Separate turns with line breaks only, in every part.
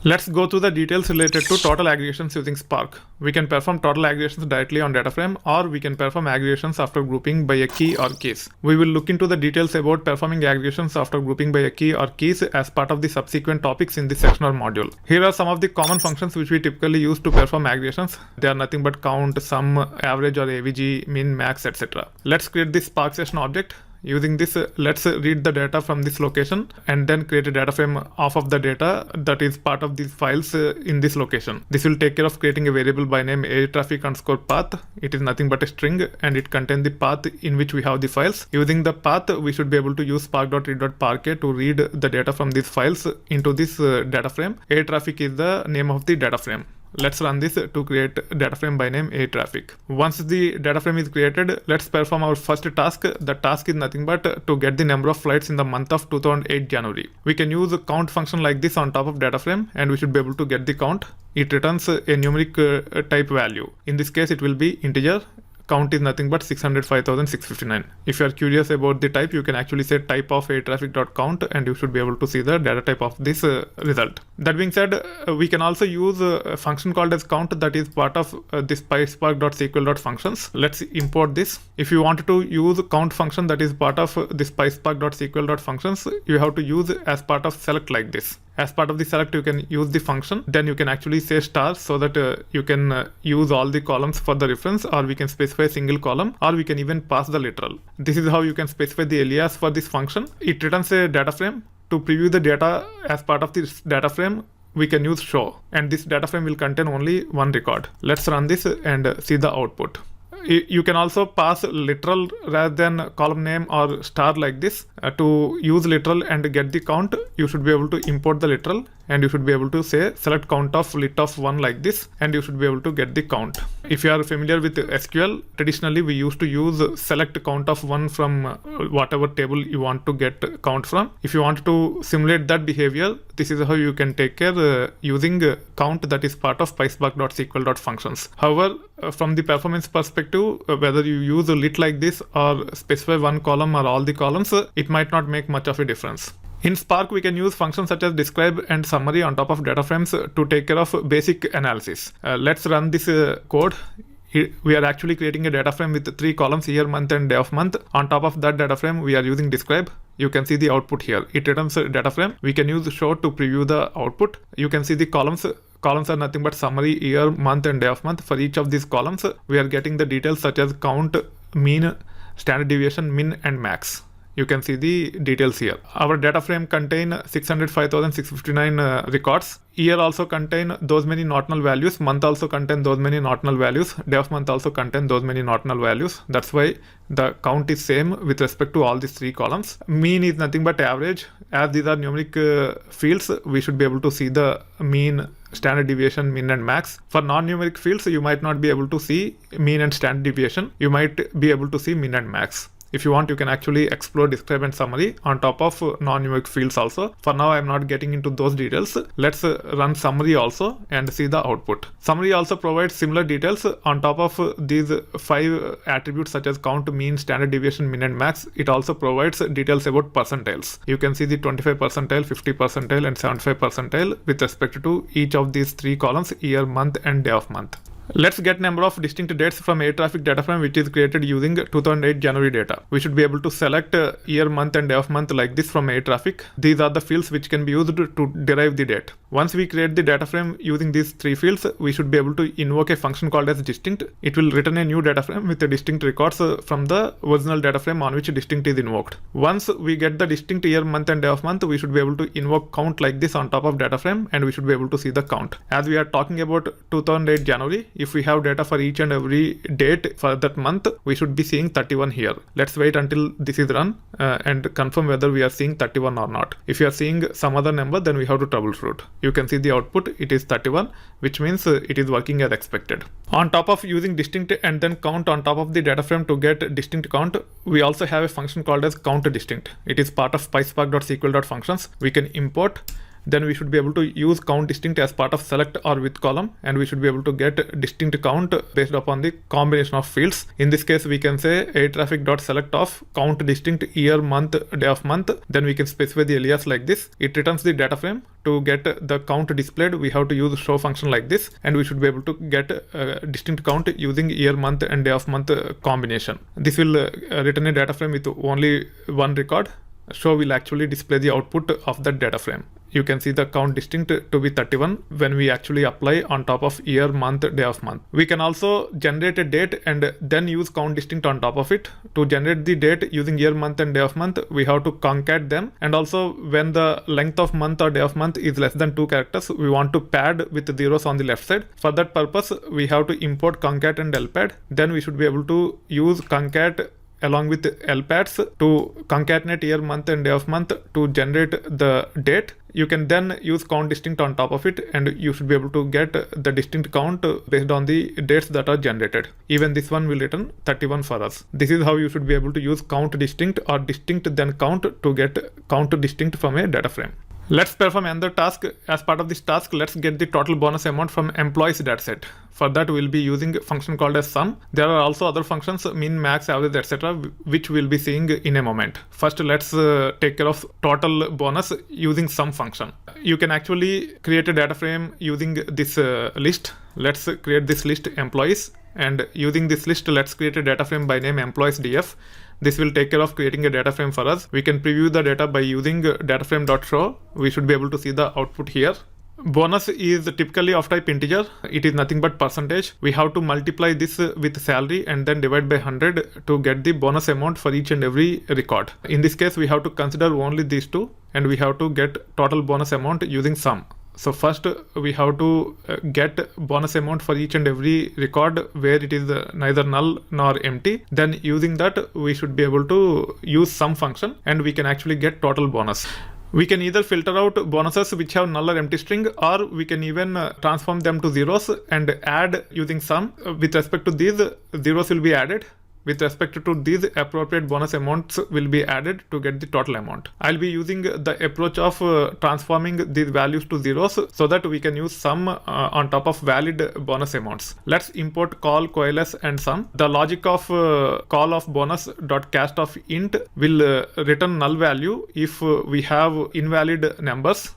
Let's go through the details related to total aggregations using Spark. We can perform total aggregations directly on data frame, or we can perform aggregations after grouping by a key or keys. We will look into the details about performing aggregations after grouping by a key or keys as part of the subsequent topics in this section or module. Here are some of the common functions which we typically use to perform aggregations. They are nothing but count, sum, average or AVG, min, max, etc. Let's create this Spark session object. Using this, let's read the data from this location and then create a data frame off of the data that is part of these files in this location. This will take care of creating a variable by name airtraffic_path. It is nothing but a string and it contains the path in which we have the files. Using the path, we should be able to use spark.read.parquet to read the data from these files into this data frame. Air traffic is the name of the data frame. Let's run this to create data frame by name air traffic. Once the data frame is created, let's perform our first task. The task is nothing but to get the number of flights in the month of 2008 January. We can use a count function like this on top of data frame and we should be able to get the count. It returns a numeric type value. In this case, it will be integer. Count is nothing but 605,659. If you are curious about the type, you can actually say type of airtraffic.count and you should be able to see the data type of this result. That being said, we can also use a function called as count that is part of this PySpark.sql.functions. Let's import this. If you want to use count function that is part of this PySpark.sql.functions, you have to use as part of select like this. As part of the select, you can use the function. Then you can actually say star so that you can use all the columns for the reference, or we can specify a single column, or we can even pass the literal. This is how you can specify the alias for this function. It returns a data frame. To preview the data as part of this data frame, we can use show, and this data frame will contain only one record. Let's run this and see the output. You can also pass literal rather than column name or star like this. To use literal and get the count, you should be able to import the literal and you should be able to say select count of lit of 1 like this, and you should be able to get the count. If you are familiar with SQL, traditionally we used to use select count of 1 from whatever table you want to get count from. If you want to simulate that behavior, this is how you can take care using count that is part of PySpark.sql.functions. However, from the performance perspective, whether you use a lit like this or specify one column or all the columns, it might not make much of a difference. In Spark, we can use functions such as describe and summary on top of data frames to take care of basic analysis. Let's run this code. We are actually creating a data frame with 3 columns, year, month and day of month. On top of that data frame, we are using describe. You can see the output here. It returns a data frame. We can use show to preview the output. You can see the columns. Columns are nothing but summary, year, month and day of month. For each of these columns, we are getting the details such as count, mean, standard deviation, min and max. You can see the details here. Our data frame contain 605,659 records. Year also contain those many not null values. Month also contain those many not null values. Day of month also contain those many not null values. That's why the count is same with respect to all these 3 columns. Mean is nothing but average. As these are numeric fields, we should be able to see the mean, standard deviation, min and max. For non-numeric fields, you might not be able to see mean and standard deviation. You might be able to see min and max. If you want, you can actually explore describe and summary on top of non-numeric fields also. For now, I'm not getting into those details. Let's run summary also and see the output. Summary also provides similar details on top of these 5 attributes such as count, mean, standard deviation, min and max. It also provides details about percentiles. You can see the 25 percentile, 50 percentile and 75 percentile with respect to each of these 3 columns, year, month and day of month. Let's get number of distinct dates from air traffic data frame which is created using 2008 January data. We should be able to select year, month and day of month like this from air traffic. These are the fields which can be used to derive the date. Once we create the data frame using these 3 fields, we should be able to invoke a function called as distinct. It will return a new data frame with the distinct records from the original data frame on which distinct is invoked. Once we get the distinct year, month and day of month, we should be able to invoke count like this on top of data frame and we should be able to see the count. As we are talking about 2008 January, if we have data for each and every date for that month, we should be seeing 31 here. Let's wait until this is run and confirm whether we are seeing 31 or not. If you are seeing some other number, then we have to troubleshoot. You can see the output, it is 31, which means it is working as expected. On top of using distinct and then count on top of the data frame to get distinct count, we also have a function called as count distinct. It is part of PySpark.sql.functions. We can import then we should be able to use count distinct as part of select or with column, and we should be able to get distinct count based upon the combination of fields. In this case, we can say air traffic dot select of count distinct year, month, day of month. Then we can specify the alias like this. It returns the data frame. To get the count displayed, we have to use show function like this, and we should be able to get distinct count using year, month, and day of month combination. This will return a data frame with only one record. Show will actually display the output of that data frame. You can see the count distinct to be 31 when we actually apply on top of year, month, day of month. We can also generate a date and then use count distinct on top of it. To generate the date using year, month, and day of month, we have to concat them. And also when the length of month or day of month is less than 2 characters, we want to pad with zeros on the left side. For that purpose, we have to import concat and lpad. Then we should be able to use concat along with lpads to concatenate year, month, and day of month to generate the date. You can then use count distinct on top of it, and you should be able to get the distinct count based on the dates that are generated. Even this one will return 31 for us. This is how you should be able to use count distinct or distinct then count to get count distinct from a data frame. Let's perform another task. As part of this task, let's get the total bonus amount from employees dataset. For that, we'll be using a function called as sum. There are also other functions, min, max, average, etc., which we'll be seeing in a moment. First, let's take care of total bonus using sum function. You can actually create a data frame using this list. Let's create this list employees, and using this list, let's create a data frame by name employees df. This will take care of creating a data frame for us. We can preview the data by using dataframe.show. We should be able to see the output here. Bonus is typically of type integer. It is nothing but percentage. We have to multiply this with salary and then divide by 100 to get the bonus amount for each and every record. In this case, we have to consider only these two, and we have to get total bonus amount using sum. So first we have to get bonus amount for each and every record where it is neither null nor empty. Then using that, we should be able to use sum function, and we can actually get total bonus. We can either filter out bonuses which have null or empty string, or we can even transform them to zeros and add using sum. With respect to these, zeros will be added. With respect to these, appropriate bonus amounts will be added to get the total amount. I'll be using the approach of transforming these values to zeros so that we can use sum on top of valid bonus amounts. Let's import call, coalesce, and sum. The logic of call of bonus.cast of int will return null value if we have invalid numbers.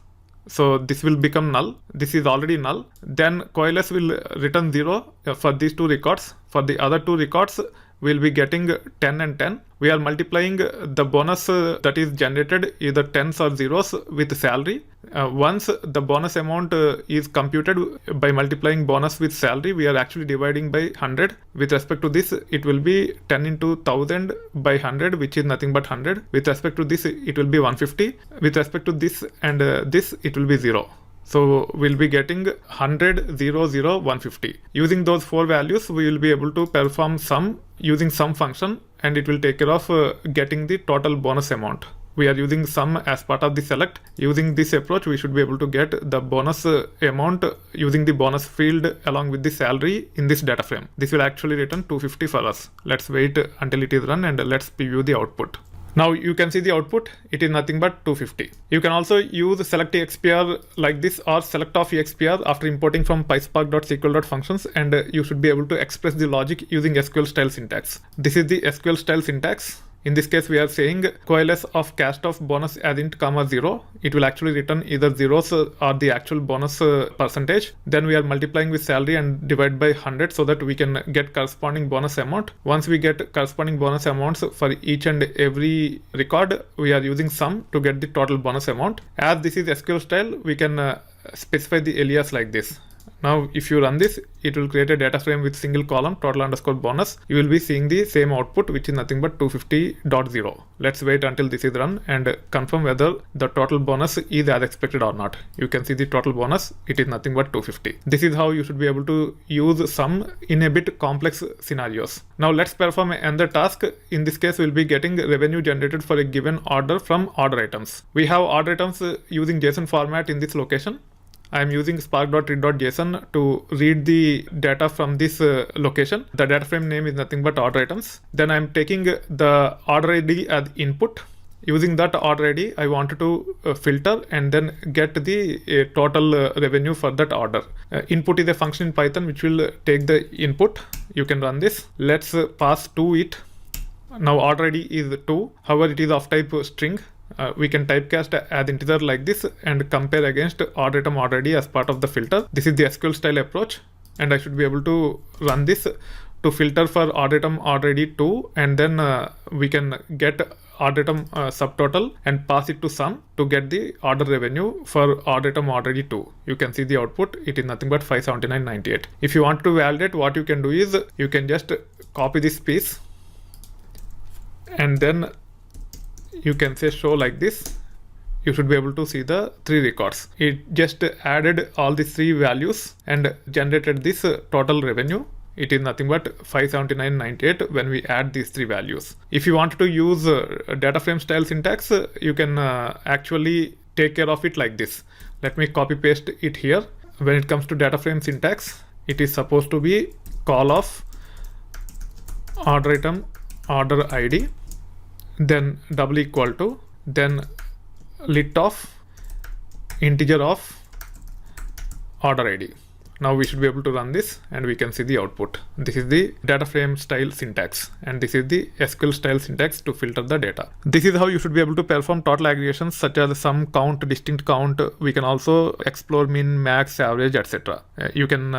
So this will become null. This is already null. Then coalesce will return 0 for these two records. For the other two records, we'll be getting 10 and 10. We are multiplying the bonus that is generated, either tens or zeros, with salary. Once the bonus amount is computed by multiplying bonus with salary, we are actually dividing by 100. With respect to this, it will be 10 into 1000 by 100, which is nothing but 100. With respect to this, it will be 150. With respect to this and this, it will be 0. So we'll be getting 100, 0, 0, 150. Using those four values, we will be able to perform sum using sum function, and it will take care of getting the total bonus amount. We are using sum as part of the select. Using this approach, we should be able to get the bonus amount using the bonus field along with the salary in this data frame. This will actually return 250 for us. Let's wait until it is run, and let's preview the output. Now you can see the output. It is nothing but 250. You can also use select expr like this, or select of expr after importing from pyspark.sql.functions, and you should be able to express the logic using SQL style syntax. This is the SQL style syntax. In this case, we are saying coalesce of cast of bonus as int comma 0. It will actually return either zeros or the actual bonus percentage. Then we are multiplying with salary and divide by 100 so that we can get corresponding bonus amount. Once we get corresponding bonus amounts for each and every record, we are using sum to get the total bonus amount. As this is SQL style, we can specify the alias like this. Now, if you run this, it will create a data frame with single column total underscore bonus. You will be seeing the same output, which is nothing but 250.0. Let's wait until this is run and confirm whether the total bonus is as expected or not. You can see the total bonus. It is nothing but 250. This is how you should be able to use sum in a bit complex scenarios. Now let's perform another task. In this case, we'll be getting revenue generated for a given order from order items. We have order items using JSON format in this location. I am using spark.read.json to read the data from this location. The data frame name is nothing but order items. Then I am taking the order ID as input. Using that order ID, I wanted to filter and then get the total revenue for that order. Input is a function in Python which will take the input. You can run this. Let's pass to it. Now order ID is 2. However, it is of type string. We can typecast as integer like this and compare against order item order ID as part of the filter. This is the SQL style approach, and I should be able to run this to filter for order item order ID 2, and then we can get order item subtotal and pass it to sum to get the order revenue for order item order ID 2. You can see the output. It is nothing but 579.98. If you want to validate, what you can do is you can just copy this piece and then you can say show like this. You should be able to see the 3 records. It just added all these 3 values and generated this total revenue. It is nothing but 579.98 when we add these 3 values. If you want to use data frame style syntax, you can actually take care of it like this. Let me copy paste it here. When it comes to data frame syntax, it is supposed to be call of order item order ID, then double equal to, then lit of integer of order ID. Now we should be able to run this and we can see the output. This is the data frame style syntax, and this is the SQL style syntax to filter the data. This is how you should be able to perform total aggregations such as sum, count, distinct count. We can also explore min, max, average, etc. You can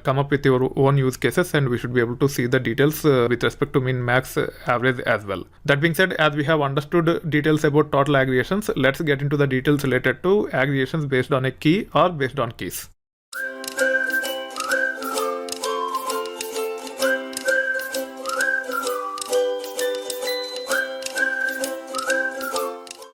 come up with your own use cases, and we should be able to see the details with respect to min, max, average as well. That being said, as we have understood details about total aggregations, let's get into the details related to aggregations based on a key or based on keys.